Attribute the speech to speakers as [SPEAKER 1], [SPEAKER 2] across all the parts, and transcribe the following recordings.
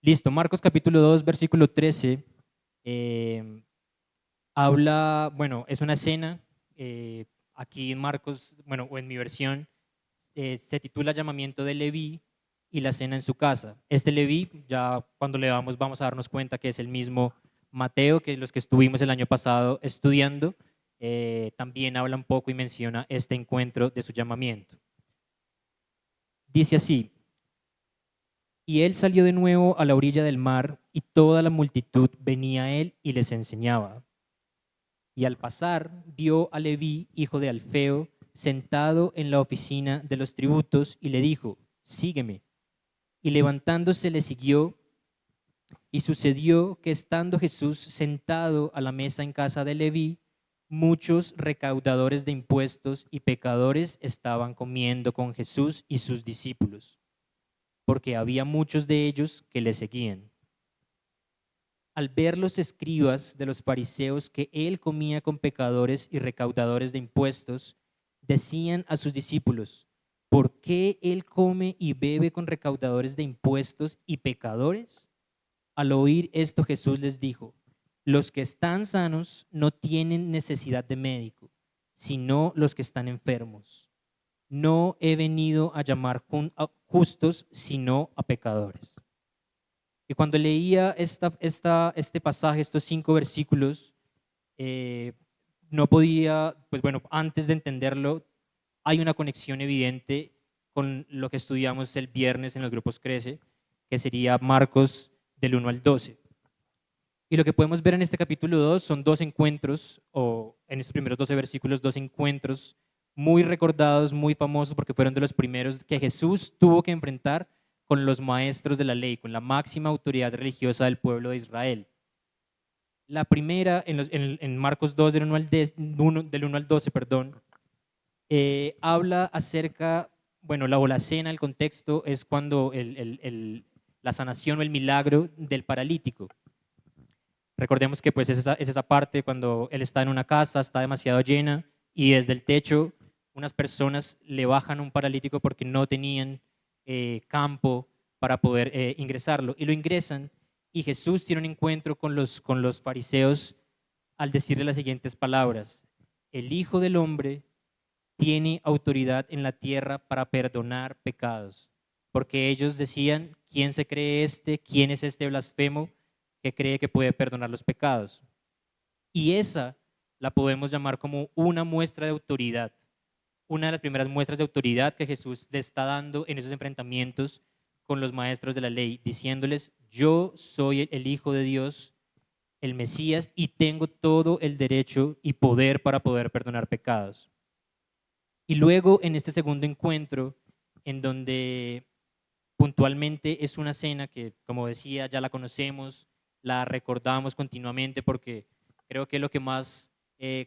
[SPEAKER 1] Listo, Marcos capítulo 2, versículo 13, eh, habla, bueno, es una escena, aquí en Marcos, bueno, o en mi versión, se titula Llamamiento de Leví y la cena en su casa. Este Leví, ya cuando le vamos a darnos cuenta que es el mismo Mateo, que los que estuvimos el año pasado estudiando, también habla un poco y menciona este encuentro de su llamamiento. Dice así: y él salió de nuevo a la orilla del mar, y toda la multitud venía a él y les enseñaba. Y al pasar, vio a Leví, hijo de Alfeo, sentado en la oficina de los tributos, y le dijo: sígueme. Y levantándose le siguió. Y sucedió que estando Jesús sentado a la mesa en casa de Leví, muchos recaudadores de impuestos y pecadores estaban comiendo con Jesús y sus discípulos, porque había muchos de ellos que le seguían. Al ver los escribas de los fariseos que él comía con pecadores y recaudadores de impuestos, decían a sus discípulos: ¿por qué él come y bebe con recaudadores de impuestos y pecadores? Al oír esto, Jesús les dijo: los que están sanos no tienen necesidad de médico, sino los que están enfermos. No he venido a llamar justos, sino a pecadores. Y cuando leía este pasaje, estos 5 versículos, eh, no podía, pues bueno, antes de entenderlo, hay una conexión evidente con lo que estudiamos el viernes en los grupos Crece, que sería Marcos del 1 al 12. Y lo que podemos ver en este capítulo 2 son 2 encuentros, o en estos primeros 12 versículos, 2 encuentros muy recordados, muy famosos, porque fueron de los primeros que Jesús tuvo que enfrentar con los maestros de la ley, con la máxima autoridad religiosa del pueblo de Israel. La primera, en Marcos 2, del 1 al 12, perdón, habla acerca, bueno, la cena, el contexto es cuando la sanación o el milagro del paralítico. Recordemos que pues es esa parte cuando él está en una casa, está demasiado llena y desde el techo unas personas le bajan un paralítico porque no tenían campo para poder ingresarlo y lo ingresan, y Jesús tiene un encuentro con los fariseos al decirle las siguientes palabras: el Hijo del Hombre tiene autoridad en la tierra para perdonar pecados, porque ellos decían: ¿quién se cree este? ¿Quién es este blasfemo que cree que puede perdonar los pecados? Y esa la podemos llamar como una muestra de autoridad, una de las primeras muestras de autoridad que Jesús le está dando en esos enfrentamientos con los maestros de la ley, diciéndoles: yo soy el Hijo de Dios, el Mesías, y tengo todo el derecho y poder para poder perdonar pecados. Y luego en este segundo encuentro, en donde puntualmente es una cena que, como decía, ya la conocemos, la recordamos continuamente porque creo que lo que más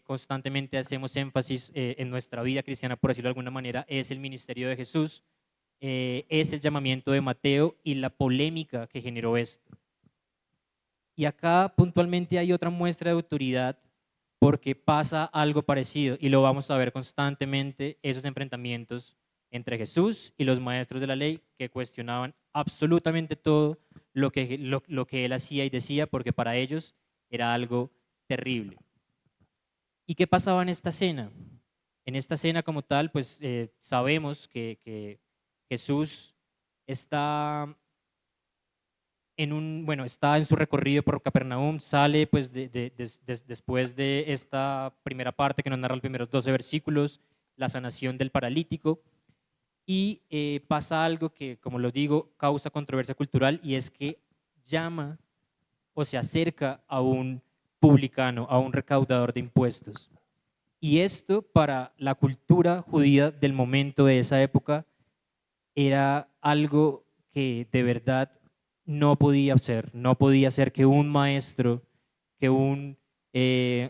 [SPEAKER 1] constantemente hacemos énfasis en nuestra vida cristiana, por decirlo de alguna manera, es el ministerio de Jesús, es el llamamiento de Mateo y la polémica que generó esto. Y acá puntualmente hay otra muestra de autoridad porque pasa algo parecido y lo vamos a ver constantemente, esos enfrentamientos entre Jesús y los maestros de la ley que cuestionaban absolutamente todo lo que él hacía y decía, porque para ellos era algo terrible. ¿Y qué pasaba en esta cena? En esta cena como tal, pues sabemos que Jesús está bueno, está en su recorrido por Capernaum, sale pues después de esta primera parte que nos narra los primeros 12 versículos, la sanación del paralítico, y pasa algo que, como lo digo, causa controversia cultural, y es que llama o se acerca a un publicano, a un recaudador de impuestos. Y esto para la cultura judía del momento de esa época era algo que de verdad no podía ser que un maestro, que un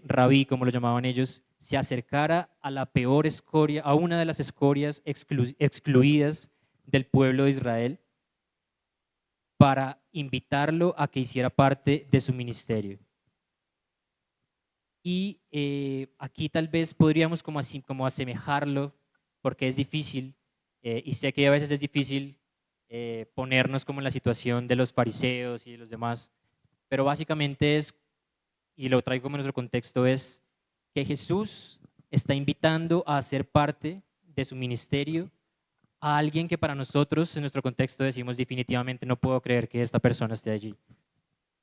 [SPEAKER 1] rabí, como lo llamaban ellos, se acercara a la peor escoria, a una de las escorias excluidas del pueblo de Israel, para invitarlo a que hiciera parte de su ministerio. Y aquí tal vez podríamos como, así, como asemejarlo, porque es difícil, y sé que a veces es difícil ponernos como en la situación de los fariseos y de los demás, pero básicamente es, y lo traigo como en nuestro contexto, es que Jesús está invitando a ser parte de su ministerio a alguien que para nosotros, en nuestro contexto, decimos definitivamente no puedo creer que esta persona esté allí.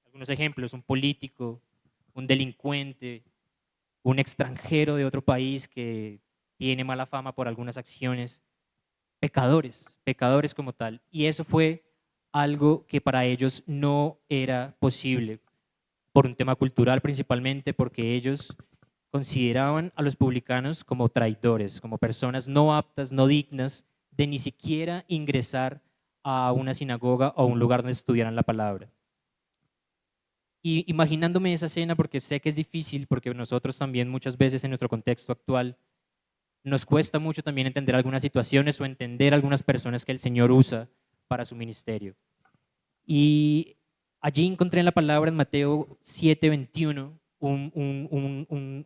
[SPEAKER 1] Algunos ejemplos: un político, un delincuente, un extranjero de otro país que tiene mala fama por algunas acciones, pecadores, pecadores como tal. Y eso fue algo que para ellos no era posible, por un tema cultural principalmente, porque ellos consideraban a los publicanos como traidores, como personas no aptas, no dignas de ni siquiera ingresar a una sinagoga o a un lugar donde estudiaran la palabra. Y imaginándome esa escena, porque sé que es difícil, porque nosotros también muchas veces en nuestro contexto actual nos cuesta mucho también entender algunas situaciones o entender algunas personas que el Señor usa para su ministerio. Y allí encontré en la palabra en Mateo 7:21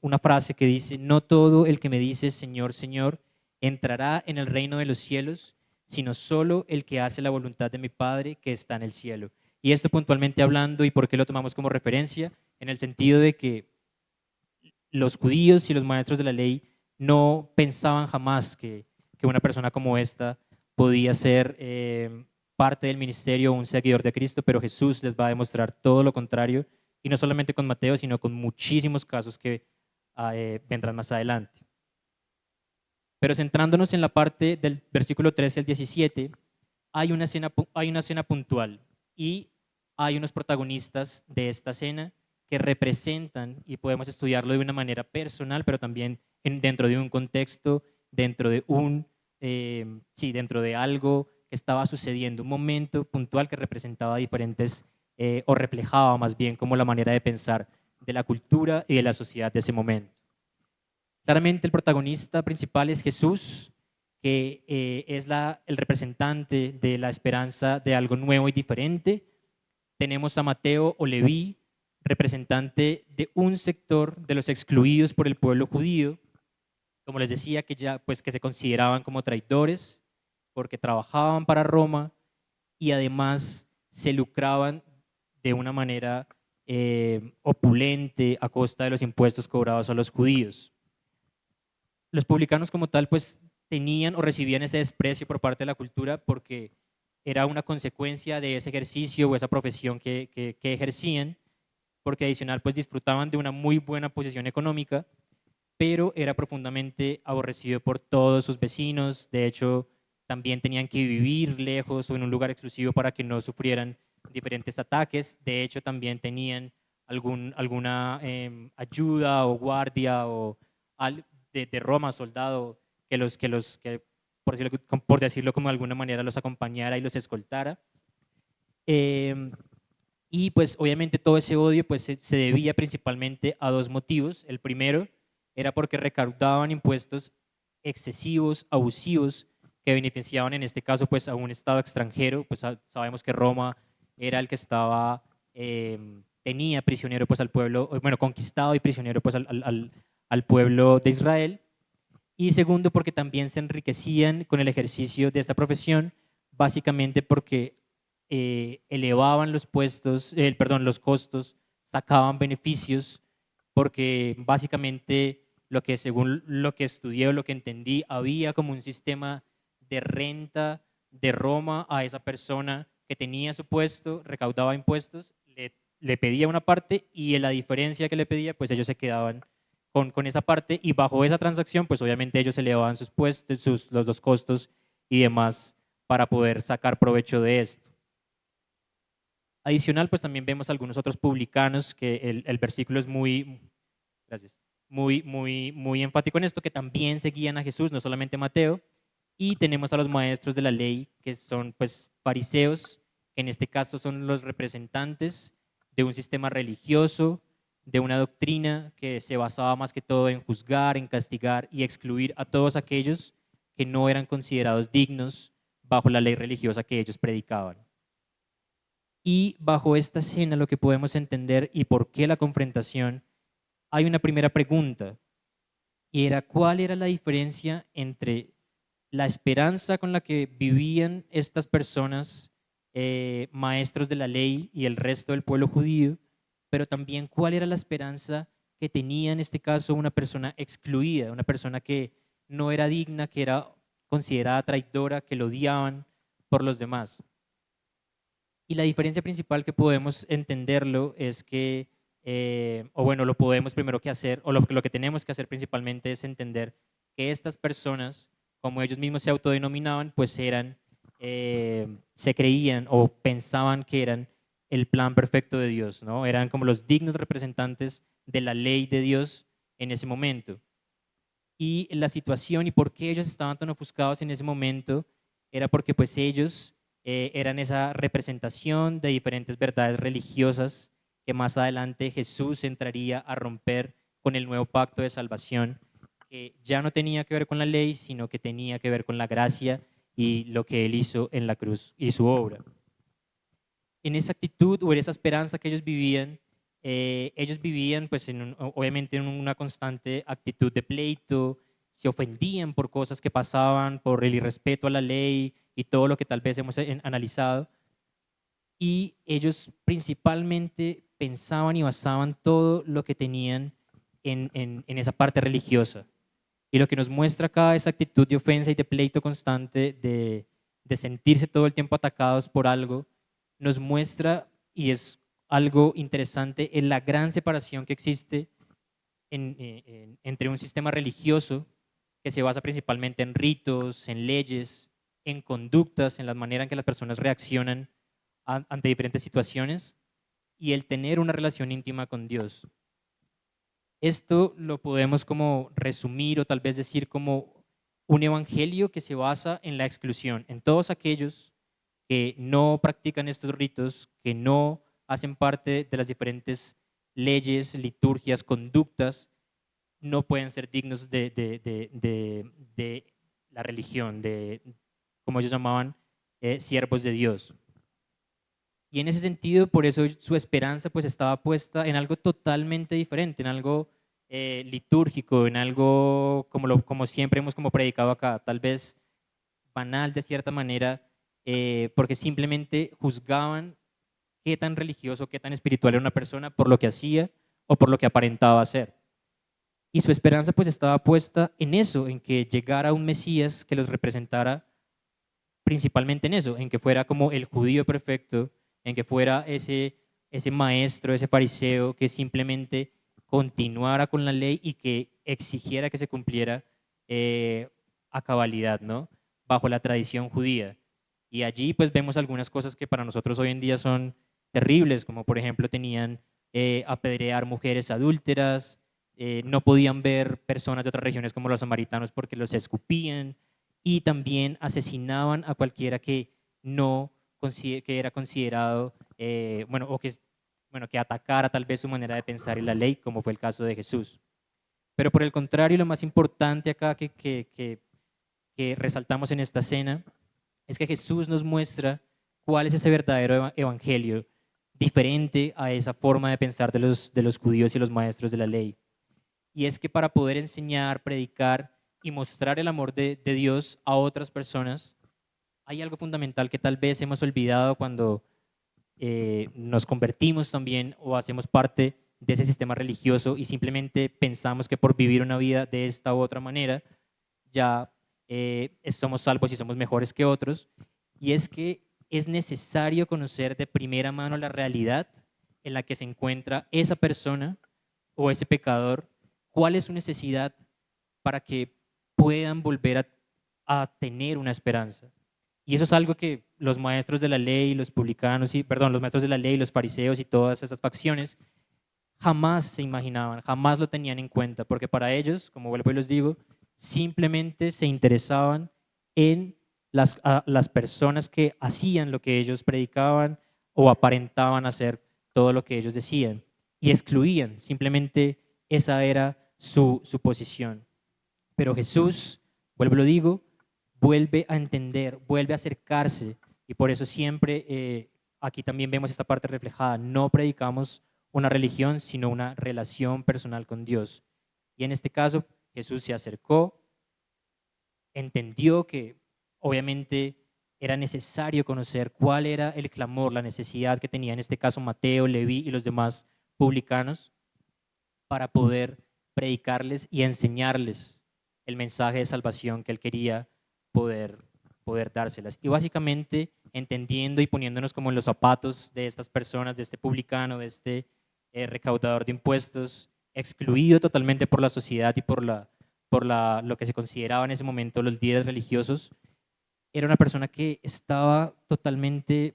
[SPEAKER 1] una frase que dice: no todo el que me dice Señor, Señor, entrará en el reino de los cielos, sino solo el que hace la voluntad de mi Padre que está en el cielo. Y esto puntualmente hablando, ¿y por qué lo tomamos como referencia? En el sentido de que los judíos y los maestros de la ley no pensaban jamás que una persona como esta podía ser parte del ministerio o un seguidor de Cristo, pero Jesús les va a demostrar todo lo contrario, y no solamente con Mateo, sino con muchísimos casos que vendrán más adelante. Pero centrándonos en la parte del versículo 13 al 17, hay una escena puntual y hay unos protagonistas de esta escena que representan, y podemos estudiarlo de una manera personal, pero también dentro de un contexto, dentro de dentro de algo que estaba sucediendo, un momento puntual que representaba diferentes, o reflejaba más bien como la manera de pensar de la cultura y de la sociedad de ese momento. Claramente el protagonista principal es Jesús, que es el representante de la esperanza de algo nuevo y diferente. Tenemos a Mateo o Leví, representante de un sector de los excluidos por el pueblo judío, como les decía, que se consideraban como traidores porque trabajaban para Roma y además se lucraban de una manera opulente a costa de los impuestos cobrados a los judíos. Los publicanos como tal pues tenían o recibían ese desprecio por parte de la cultura porque era una consecuencia de ese ejercicio o esa profesión que ejercían, porque adicional pues disfrutaban de una muy buena posición económica, pero era profundamente aborrecido por todos sus vecinos. De hecho, también tenían que vivir lejos o en un lugar exclusivo para que no sufrieran diferentes ataques. De hecho, también tenían alguna ayuda o guardia o de Roma, soldado, que por decirlo como de alguna manera los acompañara y los escoltara. Y pues obviamente todo ese odio pues se debía principalmente a dos motivos. El primero era porque recaudaban impuestos excesivos, abusivos, que beneficiaban en este caso pues a un estado extranjero. Pues sabemos que Roma era el que tenía prisionero pues al pueblo, bueno, conquistado y prisionero pues al pueblo de Israel. Y segundo, porque también se enriquecían con el ejercicio de esta profesión, básicamente porque elevaban los los costos, sacaban beneficios, porque básicamente según lo que estudié o lo que entendí, había como un sistema de renta de Roma a esa persona que tenía su puesto, recaudaba impuestos, le pedía una parte y en la diferencia que le pedía, pues ellos se quedaban con esa parte, y bajo esa transacción, pues obviamente ellos elevaban sus puestos, los costos y demás para poder sacar provecho de esto. Adicional, pues también vemos algunos otros publicanos que el versículo es gracias, muy enfático en esto, que también seguían a Jesús, no solamente Mateo. Y tenemos a los maestros de la ley, que son pues fariseos, que en este caso son los representantes de un sistema religioso, de una doctrina que se basaba más que todo en juzgar, en castigar y excluir a todos aquellos que no eran considerados dignos bajo la ley religiosa que ellos predicaban. Y bajo esta escena lo que podemos entender y por qué la confrontación, hay una primera pregunta, y era: ¿cuál era la diferencia entre la esperanza con la que vivían estas personas, maestros de la ley y el resto del pueblo judío, pero también cuál era la esperanza que tenía en este caso una persona excluida, una persona que no era digna, que era considerada traidora, que lo odiaban por los demás. Y la diferencia principal que podemos entenderlo es que, o bueno, lo podemos primero que hacer, o lo que tenemos que hacer principalmente es entender que estas personas, como ellos mismos se autodenominaban, pues eran, se creían o pensaban que eran el plan perfecto de Dios, ¿no? Eran como los dignos representantes de la ley de Dios en ese momento. Y la situación y por qué ellos estaban tan ofuscados en ese momento era porque pues ellos eran esa representación de diferentes verdades religiosas que más adelante Jesús entraría a romper con el nuevo pacto de salvación, que ya no tenía que ver con la ley, sino que tenía que ver con la gracia y lo que Él hizo en la cruz y su obra. En esa actitud o en esa esperanza que ellos vivían pues obviamente en una constante actitud de pleito, se ofendían por cosas que pasaban, por el irrespeto a la ley y todo lo que tal vez hemos analizado. Y ellos principalmente pensaban y basaban todo lo que tenían en esa parte religiosa. Y lo que nos muestra acá esa actitud de ofensa y de pleito constante, de sentirse todo el tiempo atacados por algo, nos muestra, y es algo interesante, en la gran separación que existe entre un sistema religioso que se basa principalmente en ritos, en leyes, en conductas, en la manera en que las personas reaccionan ante diferentes situaciones, y el tener una relación íntima con Dios. Esto lo podemos como resumir o tal vez decir como un evangelio que se basa en la exclusión, en todos aquellos que no practican estos ritos, que no hacen parte de las diferentes leyes, liturgias, conductas, no pueden ser dignos de la religión, de, como ellos llamaban, siervos de Dios. Y en ese sentido, por eso su esperanza pues estaba puesta en algo totalmente diferente, en algo litúrgico, en algo como siempre hemos como predicado acá, tal vez banal de cierta manera, porque simplemente juzgaban qué tan religioso, qué tan espiritual era una persona por lo que hacía o por lo que aparentaba hacer. Y su esperanza pues estaba puesta en eso, en que llegara un Mesías que los representara principalmente en eso, en que fuera como el judío perfecto, en que fuera ese maestro, ese fariseo que simplemente continuara con la ley y que exigiera que se cumpliera a cabalidad, ¿no? Bajo la tradición judía. Y allí pues vemos algunas cosas que para nosotros hoy en día son terribles, como por ejemplo tenían apedrear mujeres adúlteras, no podían ver personas de otras regiones como los samaritanos porque los escupían, y también asesinaban a cualquiera que no que era considerado, bueno, o que, bueno, que atacara tal vez su manera de pensar en la ley, como fue el caso de Jesús. Pero por el contrario, lo más importante acá que resaltamos en esta escena es que Jesús nos muestra cuál es ese verdadero evangelio, diferente a esa forma de pensar de los judíos y los maestros de la ley. Y es que para poder enseñar, predicar y mostrar el amor de Dios a otras personas, hay algo fundamental que tal vez hemos olvidado cuando nos convertimos también o hacemos parte de ese sistema religioso y simplemente pensamos que por vivir una vida de esta u otra manera ya somos salvos y somos mejores que otros. Y es que es necesario conocer de primera mano la realidad en la que se encuentra esa persona o ese pecador, cuál es su necesidad para que puedan volver a tener una esperanza. Y eso es algo que los maestros de la ley, los publicanos, perdón, los maestros de la ley, los fariseos y todas esas facciones jamás se imaginaban, jamás lo tenían en cuenta, porque para ellos, como vuelvo y les digo, simplemente se interesaban en las personas que hacían lo que ellos predicaban o aparentaban hacer todo lo que ellos decían y excluían, simplemente esa era su posición. Pero Jesús, vuelvo y lo digo, vuelve a entender, vuelve a acercarse, y por eso siempre aquí también vemos esta parte reflejada. No predicamos una religión, sino una relación personal con Dios. Y en este caso, Jesús se acercó, entendió que obviamente era necesario conocer cuál era el clamor, la necesidad que tenía en este caso Mateo, Leví y los demás publicanos para poder predicarles y enseñarles el mensaje de salvación que él quería poder, poder dárselas. Y básicamente entendiendo y poniéndonos como en los zapatos de estas personas, de este publicano, de este recaudador de impuestos, excluido totalmente por la sociedad y lo que se consideraba en ese momento los líderes religiosos, era una persona que estaba totalmente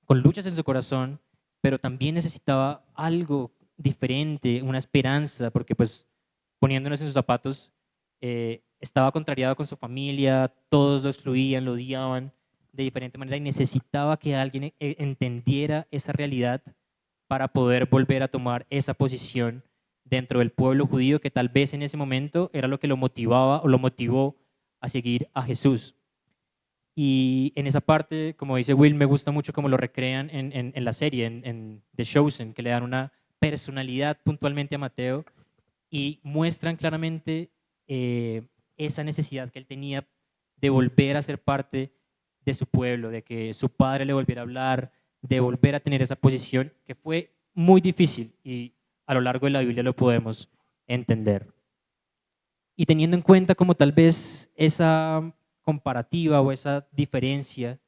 [SPEAKER 1] con luchas en su corazón, pero también necesitaba algo diferente, una esperanza, porque pues poniéndonos en sus zapatos, estaba contrariado con su familia, todos lo excluían, lo odiaban de diferente manera y necesitaba que alguien entendiera esa realidad para poder volver a tomar esa posición dentro del pueblo judío que tal vez en ese momento era lo que lo motivaba o lo motivó a seguir a Jesús. Y en esa parte, como dice Will, me gusta mucho cómo lo recrean en la serie, en The Chosen, que le dan una personalidad puntualmente a Mateo y muestran claramente esa necesidad que él tenía de volver a ser parte de su pueblo, de que su padre le volviera a hablar, de volver a tener esa posición que fue muy difícil y a lo largo de la Biblia lo podemos entender. Y teniendo en cuenta como tal vez esa comparativa o esa diferencia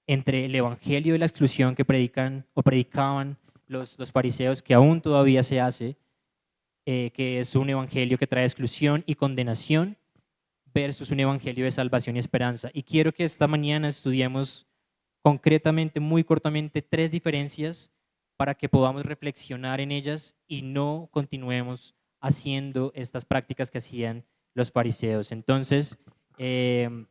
[SPEAKER 1] entre el evangelio de la exclusión que predican o predicaban los fariseos, que aún todavía se hace, que es un evangelio que trae exclusión y condenación, versus un evangelio de salvación y esperanza. Y quiero que esta mañana estudiemos concretamente, muy cortamente, 3 diferencias para que podamos reflexionar en ellas y no continuemos haciendo estas prácticas que hacían los fariseos. Entonces, el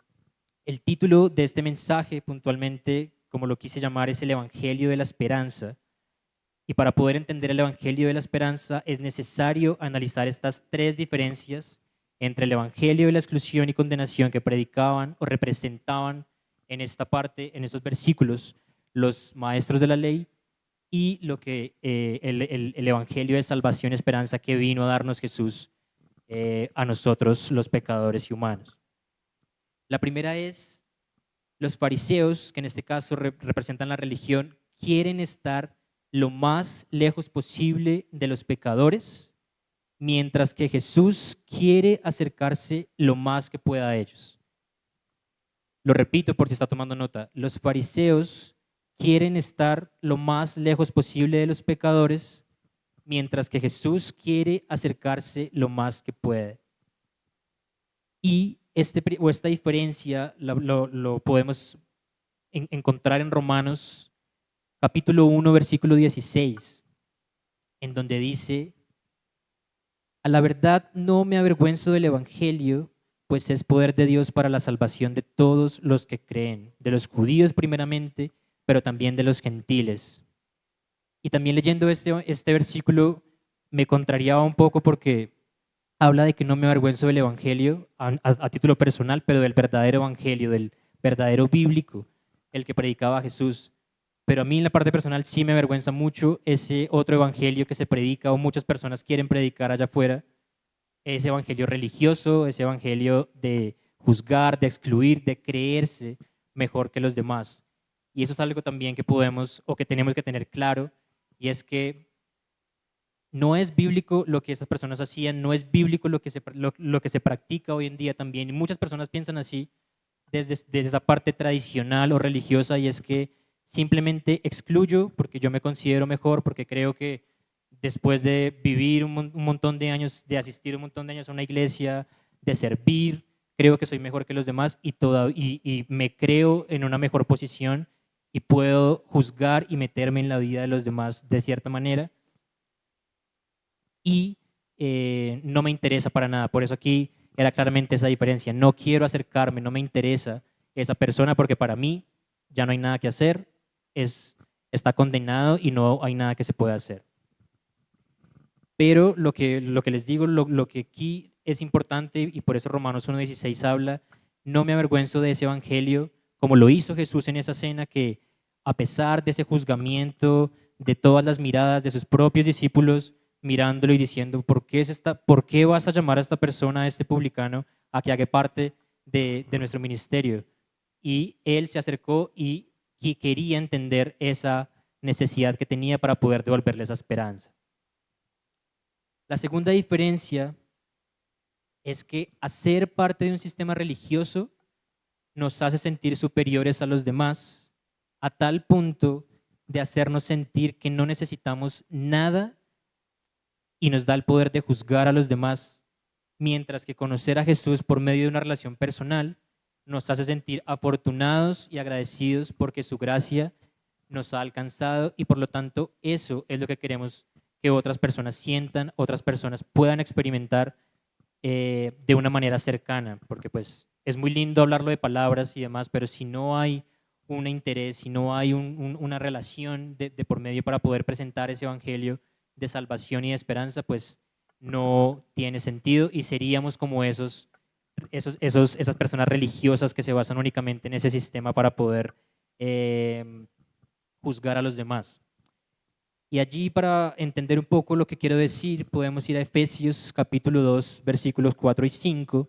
[SPEAKER 1] título de este mensaje puntualmente, como lo quise llamar, es el Evangelio de la Esperanza. Y para poder entender el Evangelio de la Esperanza es necesario analizar estas 3 diferencias entre el Evangelio de la exclusión y condenación que predicaban o representaban en esta parte, en estos versículos, los maestros de la ley y lo que el Evangelio de salvación y esperanza que vino a darnos Jesús a nosotros los pecadores y humanos. La primera es, los fariseos, que en este caso representan la religión, quieren estar lo más lejos posible de los pecadores, mientras que Jesús quiere acercarse lo más que pueda a ellos. Lo repito por si está tomando nota, los fariseos quieren estar lo más lejos posible de los pecadores, mientras que Jesús quiere acercarse lo más que puede. Y esta diferencia lo podemos encontrar en Romanos capítulo 1, versículo 16, en donde dice: a la verdad no me avergüenzo del Evangelio, pues es poder de Dios para la salvación de todos los que creen, de los judíos primeramente, pero también de los gentiles. Y también leyendo este versículo me contrariaba un poco porque habla de que no me avergüenzo del Evangelio a título personal, pero del verdadero Evangelio, del verdadero bíblico, el que predicaba Jesús. Pero a mí en la parte personal sí me avergüenza mucho ese otro evangelio que se predica o muchas personas quieren predicar allá afuera, ese evangelio religioso, ese evangelio de juzgar, de excluir, de creerse mejor que los demás. Y eso es algo también que podemos o que tenemos que tener claro, y es que no es bíblico lo que estas personas hacían, no es bíblico lo que se practica hoy en día también. Y muchas personas piensan así desde esa parte tradicional o religiosa, y es que simplemente excluyo porque yo me considero mejor, porque creo que después de vivir un montón de años, de asistir un montón de años a una iglesia, de servir, creo que soy mejor que los demás y me creo en una mejor posición y puedo juzgar y meterme en la vida de los demás de cierta manera. Y no me interesa para nada. Por eso aquí era claramente esa diferencia. No quiero acercarme, no me interesa esa persona porque para mí ya no hay nada que hacer, está condenado y no hay nada que se pueda hacer. Pero lo que les digo, lo que aquí es importante, y por eso Romanos 1:16 habla, no me avergüenzo de ese evangelio, como lo hizo Jesús en esa cena, que a pesar de ese juzgamiento, de todas las miradas de sus propios discípulos, mirándolo y diciendo, ¿por qué vas a llamar a esta persona, a este publicano, a que haga parte de nuestro ministerio. Y él se acercó y quería entender esa necesidad que tenía para poder devolverle esa esperanza. La segunda diferencia es que hacer parte de un sistema religioso nos hace sentir superiores a los demás, a tal punto de hacernos sentir que no necesitamos nada y nos da el poder de juzgar a los demás, mientras que conocer a Jesús por medio de una relación personal nos hace sentir afortunados y agradecidos porque su gracia nos ha alcanzado y por lo tanto eso es lo que queremos que otras personas sientan, otras personas puedan experimentar de una manera cercana, porque pues es muy lindo hablarlo de palabras y demás, pero si no hay un interés, si no hay una relación de por medio para poder presentar ese evangelio de salvación y de esperanza, pues no tiene sentido y seríamos como esas personas religiosas que se basan únicamente en ese sistema para poder juzgar a los demás. Y allí, para entender un poco lo que quiero decir, podemos ir a Efesios capítulo 2, versículos 4 y 5,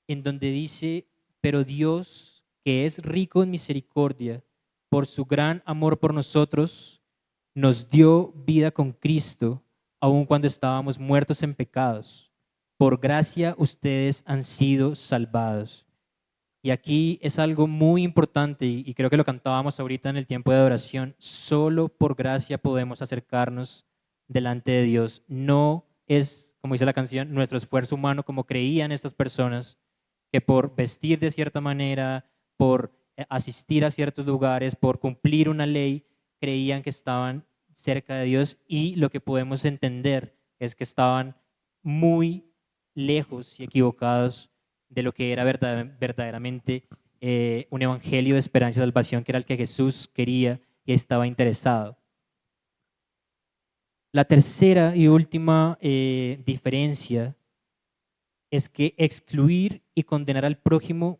[SPEAKER 1] en donde dice: pero Dios, que es rico en misericordia, por su gran amor por nosotros, nos dio vida con Cristo, aun cuando estábamos muertos en pecados. Por gracia ustedes han sido salvados. Y aquí es algo muy importante y creo que lo cantábamos ahorita en el tiempo de adoración. Solo por gracia podemos acercarnos delante de Dios. No es, como dice la canción, nuestro esfuerzo humano, como creían estas personas, que por vestir de cierta manera, por asistir a ciertos lugares, por cumplir una ley, creían que estaban cerca de Dios, y lo que podemos entender es que estaban muy lejos y equivocados de lo que era verdaderamente un evangelio de esperanza y salvación, que era el que Jesús quería y estaba interesado. La tercera y última diferencia es que excluir y condenar al prójimo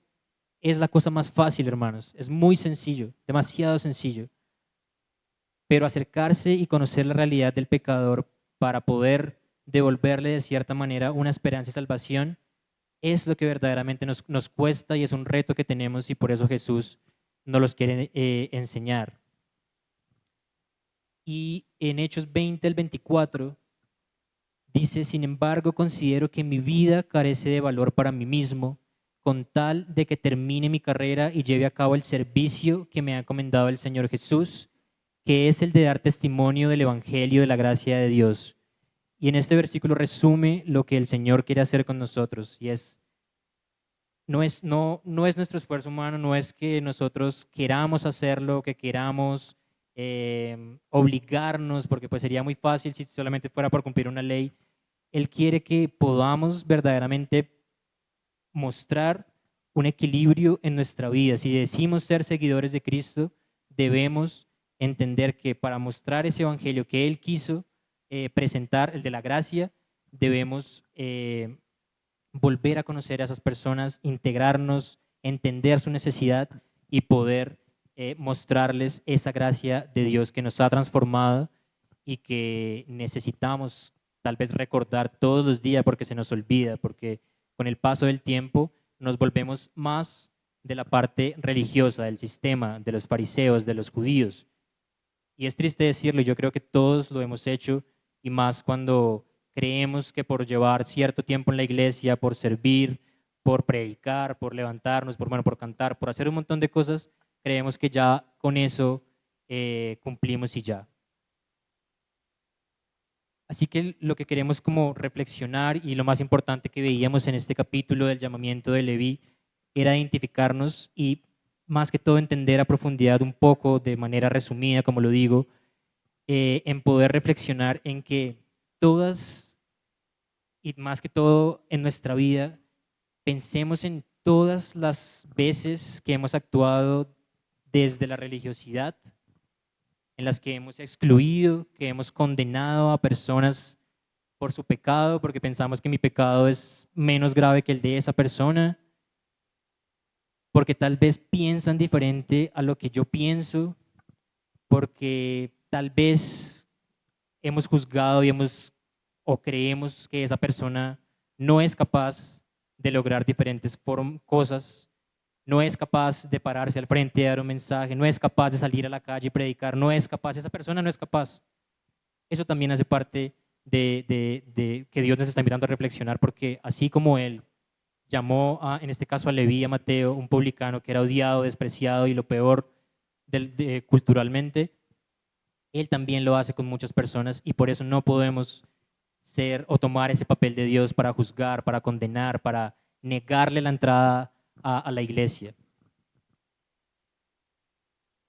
[SPEAKER 1] es la cosa más fácil, hermanos. Es muy sencillo, demasiado sencillo. Pero acercarse y conocer la realidad del pecador para poder devolverle de cierta manera una esperanza y salvación es lo que verdaderamente nos cuesta y es un reto que tenemos, y por eso Jesús nos los quiere enseñar. Y en Hechos 20 al 24 dice: sin embargo, considero que mi vida carece de valor para mí mismo, con tal de que termine mi carrera y lleve a cabo el servicio que me ha encomendado el Señor Jesús, que es el de dar testimonio del Evangelio de la gracia de Dios. Y en este versículo resume lo que el Señor quiere hacer con nosotros, y no es nuestro esfuerzo humano, no es que nosotros queramos hacerlo, que queramos obligarnos, porque pues sería muy fácil si solamente fuera por cumplir una ley. Él quiere que podamos verdaderamente mostrar un equilibrio en nuestra vida. Si decimos ser seguidores de Cristo, debemos entender que para mostrar ese evangelio que Él quiso presentar, el de la gracia, debemos volver a conocer a esas personas, integrarnos, entender su necesidad y poder mostrarles esa gracia de Dios que nos ha transformado y que necesitamos tal vez recordar todos los días, porque se nos olvida, porque con el paso del tiempo nos volvemos más de la parte religiosa, del sistema, de los fariseos, de los judíos. Y es triste decirlo, yo creo que todos lo hemos hecho, y más cuando creemos que por llevar cierto tiempo en la iglesia, por servir, por predicar, por levantarnos, por cantar, por hacer un montón de cosas, creemos que ya con eso cumplimos y ya. Así que lo que queremos como reflexionar, y lo más importante que veíamos en este capítulo del llamamiento de Leví, era identificarnos y más que todo entender a profundidad un poco, de manera resumida, como lo digo, en poder reflexionar en que todas, y más que todo en nuestra vida, pensemos en todas las veces que hemos actuado desde la religiosidad, en las que hemos excluido, que hemos condenado a personas por su pecado, porque pensamos que mi pecado es menos grave que el de esa persona, porque tal vez piensan diferente a lo que yo pienso, porque tal vez hemos juzgado o creemos que esa persona no es capaz, de lograr diferentes cosas, no es capaz de pararse al frente y dar un mensaje, no es capaz de salir a la calle y predicar, no es capaz, esa persona no es capaz. Eso también hace parte de que Dios nos está invitando a reflexionar, porque así como Él llamó, en este caso a Leví, a Mateo, un publicano que era odiado, despreciado y lo peor culturalmente, Él también lo hace con muchas personas y por eso no podemos ser o tomar ese papel de Dios para juzgar, para condenar, para negarle la entrada a la iglesia.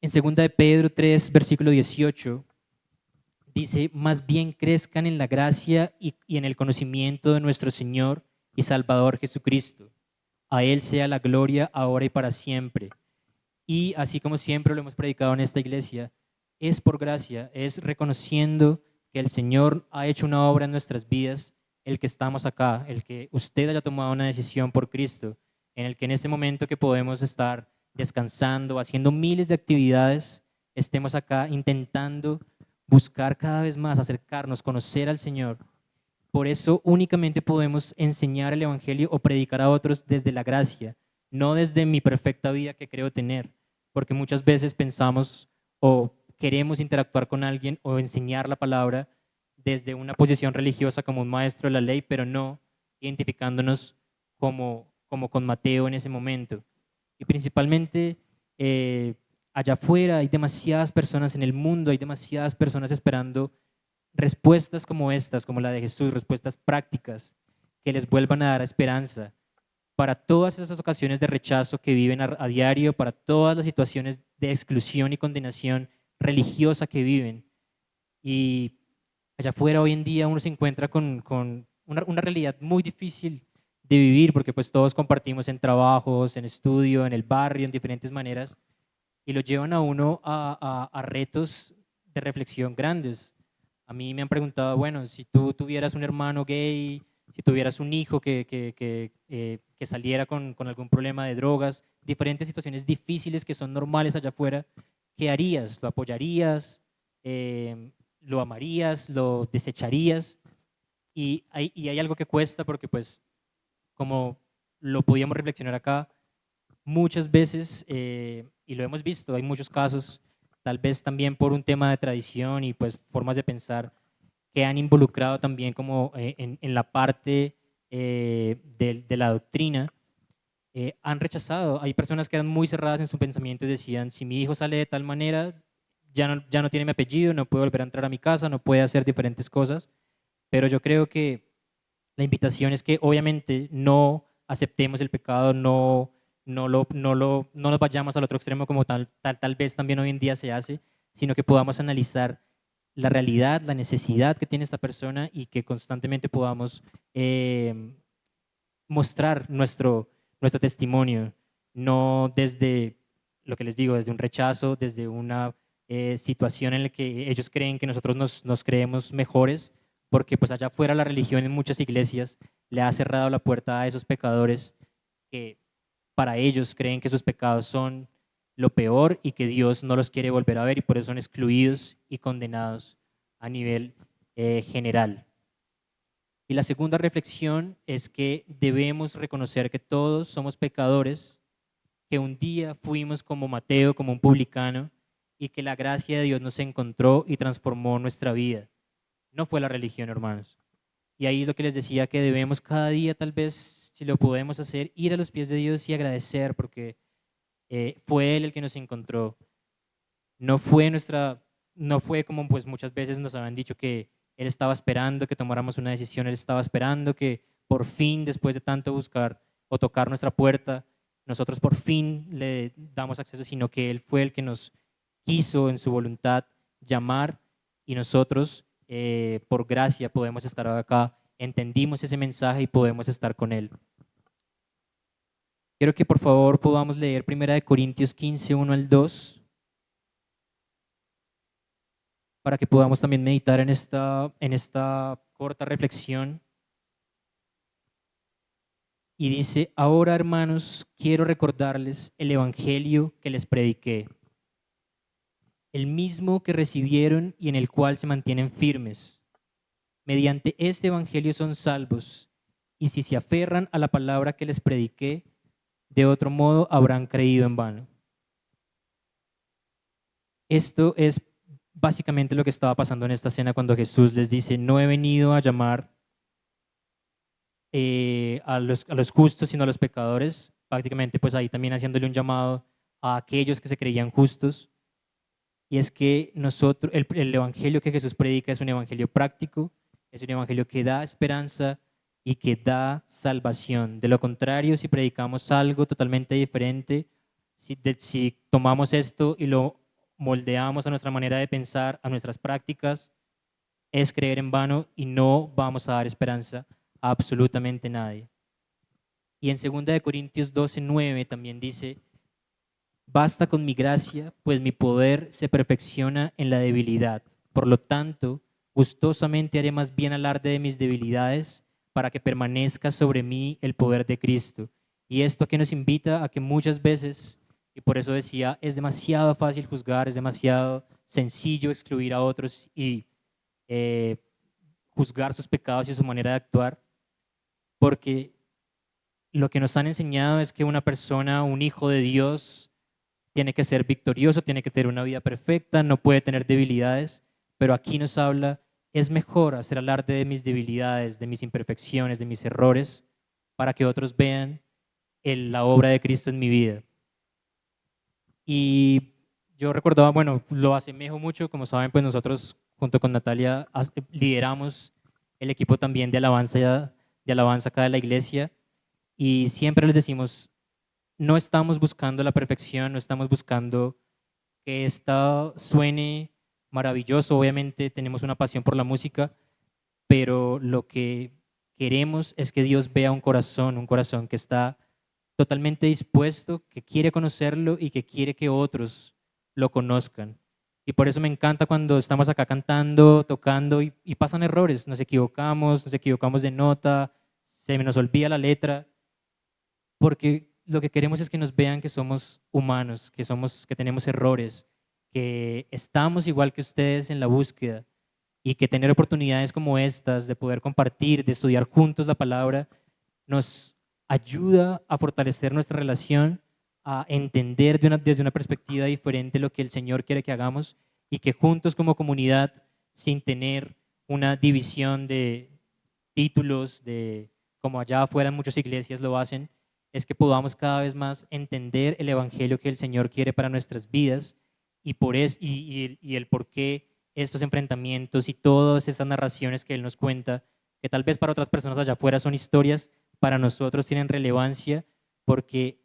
[SPEAKER 1] En 2 de Pedro 3, versículo 18, dice, más bien crezcan en la gracia y en el conocimiento de nuestro Señor y Salvador Jesucristo. A Él sea la gloria ahora y para siempre. Y así como siempre lo hemos predicado en esta iglesia, es por gracia, es reconociendo que el Señor ha hecho una obra en nuestras vidas, el que estamos acá, el que usted haya tomado una decisión por Cristo, en el que en este momento que podemos estar descansando, haciendo miles de actividades, estemos acá intentando buscar cada vez más, acercarnos, conocer al Señor. Por eso únicamente podemos enseñar el Evangelio o predicar a otros desde la gracia, no desde mi perfecta vida que creo tener, porque muchas veces pensamos o queremos interactuar con alguien o enseñar la palabra desde una posición religiosa como un maestro de la ley, pero no identificándonos como con Mateo en ese momento. Y principalmente allá afuera hay demasiadas personas en el mundo, hay demasiadas personas esperando respuestas como estas, como la de Jesús, respuestas prácticas que les vuelvan a dar esperanza para todas esas ocasiones de rechazo que viven a diario, para todas las situaciones de exclusión y condenación religiosa que viven. Y allá afuera hoy en día uno se encuentra con una realidad muy difícil de vivir, porque pues todos compartimos en trabajos, en estudio, en el barrio, en diferentes maneras, y lo llevan a uno a retos de reflexión grandes. A mí me han preguntado, bueno, si tú tuvieras un hermano gay, si tuvieras un hijo que saliera con algún problema de drogas, diferentes situaciones difíciles que son normales allá afuera, ¿qué harías? ¿Lo apoyarías? ¿Lo amarías? ¿Lo desecharías? Y hay algo que cuesta porque pues como lo podíamos reflexionar acá, muchas veces, y lo hemos visto, hay muchos casos, tal vez también por un tema de tradición y pues formas de pensar que han involucrado también como en la parte de la doctrina, han rechazado. Hay personas que eran muy cerradas en su pensamiento y decían, si mi hijo sale de tal manera, ya no tiene mi apellido, no puede volver a entrar a mi casa, no puede hacer diferentes cosas, pero yo creo que la invitación es que obviamente no aceptemos el pecado, no nos vayamos al otro extremo como tal vez también hoy en día se hace, sino que podamos analizar la realidad, la necesidad que tiene esta persona y que constantemente podamos mostrar nuestro testimonio, no desde lo que les digo, desde un rechazo, desde una situación en la que ellos creen que nosotros nos creemos mejores, porque pues allá afuera la religión en muchas iglesias le ha cerrado la puerta a esos pecadores que para ellos creen que sus pecados son lo peor y que Dios no los quiere volver a ver y por eso son excluidos y condenados a nivel general. Y la segunda reflexión es que debemos reconocer que todos somos pecadores, que un día fuimos como Mateo, como un publicano, y que la gracia de Dios nos encontró y transformó nuestra vida. No fue la religión, hermanos. Y ahí es lo que les decía, que debemos cada día, tal vez, si lo podemos hacer, ir a los pies de Dios y agradecer, porque fue Él el que nos encontró. No fue como pues muchas veces nos habían dicho que Él estaba esperando que tomáramos una decisión, Él estaba esperando que por fin, después de tanto buscar o tocar nuestra puerta, nosotros por fin le damos acceso, sino que Él fue el que nos quiso en su voluntad llamar y nosotros por gracia podemos estar acá, entendimos ese mensaje y podemos estar con Él. Quiero que por favor podamos leer 1 Corintios 15, 1 al 2, para que podamos también meditar en esta corta reflexión. Y dice, ahora hermanos, quiero recordarles el evangelio que les prediqué, el mismo que recibieron y en el cual se mantienen firmes. Mediante este evangelio son salvos, y si se aferran a la palabra que les prediqué, de otro modo habrán creído en vano. Esto es básicamente lo que estaba pasando en esta cena cuando Jesús les dice, no he venido a llamar a los justos, sino a los pecadores. Prácticamente, pues ahí también haciéndole un llamado a aquellos que se creían justos. Y es que nosotros, el evangelio que Jesús predica es un evangelio práctico, es un evangelio que da esperanza y que da salvación. De lo contrario, si predicamos algo totalmente diferente, si tomamos esto y lo moldeamos a nuestra manera de pensar, a nuestras prácticas, es creer en vano y no vamos a dar esperanza a absolutamente nadie. Y en 2 Corintios 12:9 también dice, basta con mi gracia, pues mi poder se perfecciona en la debilidad. Por lo tanto, gustosamente haré más bien alarde de mis debilidades para que permanezca sobre mí el poder de Cristo. Y esto a que nos invita a que muchas veces, y por eso decía, es demasiado fácil juzgar, es demasiado sencillo excluir a otros y juzgar sus pecados y su manera de actuar, porque lo que nos han enseñado es que una persona, un hijo de Dios, tiene que ser victorioso, tiene que tener una vida perfecta, no puede tener debilidades, pero aquí nos habla, es mejor hacer alarde de mis debilidades, de mis imperfecciones, de mis errores, para que otros vean la obra de Cristo en mi vida. Y yo recordaba, bueno, lo asemejo mucho, como saben, pues nosotros junto con Natalia lideramos el equipo también de alabanza acá de la iglesia, y siempre les decimos, no estamos buscando la perfección, no estamos buscando que esto suene maravilloso. Obviamente tenemos una pasión por la música, pero lo que queremos es que Dios vea un corazón que está totalmente dispuesto, que quiere conocerlo y que quiere que otros lo conozcan. Y por eso me encanta cuando estamos acá cantando, tocando y pasan errores, nos equivocamos de nota, se nos olvida la letra, porque lo que queremos es que nos vean que somos humanos, que tenemos errores, que estamos igual que ustedes en la búsqueda y que tener oportunidades como estas de poder compartir, de estudiar juntos la palabra, nos ayuda a fortalecer nuestra relación, a entender desde una perspectiva diferente lo que el Señor quiere que hagamos y que juntos como comunidad, sin tener una división de títulos, de como allá afuera en muchas iglesias lo hacen, es que podamos cada vez más entender el evangelio que el Señor quiere para nuestras vidas y el por qué estos enfrentamientos y todas estas narraciones que Él nos cuenta, que tal vez para otras personas allá afuera son historias, para nosotros tienen relevancia porque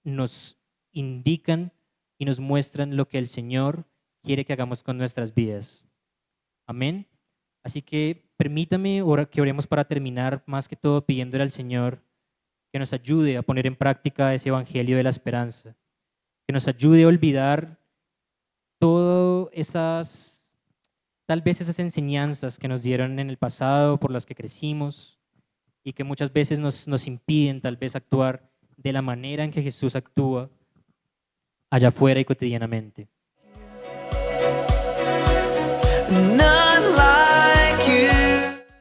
[SPEAKER 1] nos indican y nos muestran lo que el Señor quiere que hagamos con nuestras vidas. Amén. Así que permítame que oremos para terminar, más que todo pidiéndole al Señor que nos ayude a poner en práctica ese evangelio de la esperanza, que nos ayude a olvidar todas tal vez esas enseñanzas que nos dieron en el pasado, por las que crecimos y que muchas veces nos impiden tal vez actuar de la manera en que Jesús actúa allá afuera y cotidianamente.
[SPEAKER 2] No.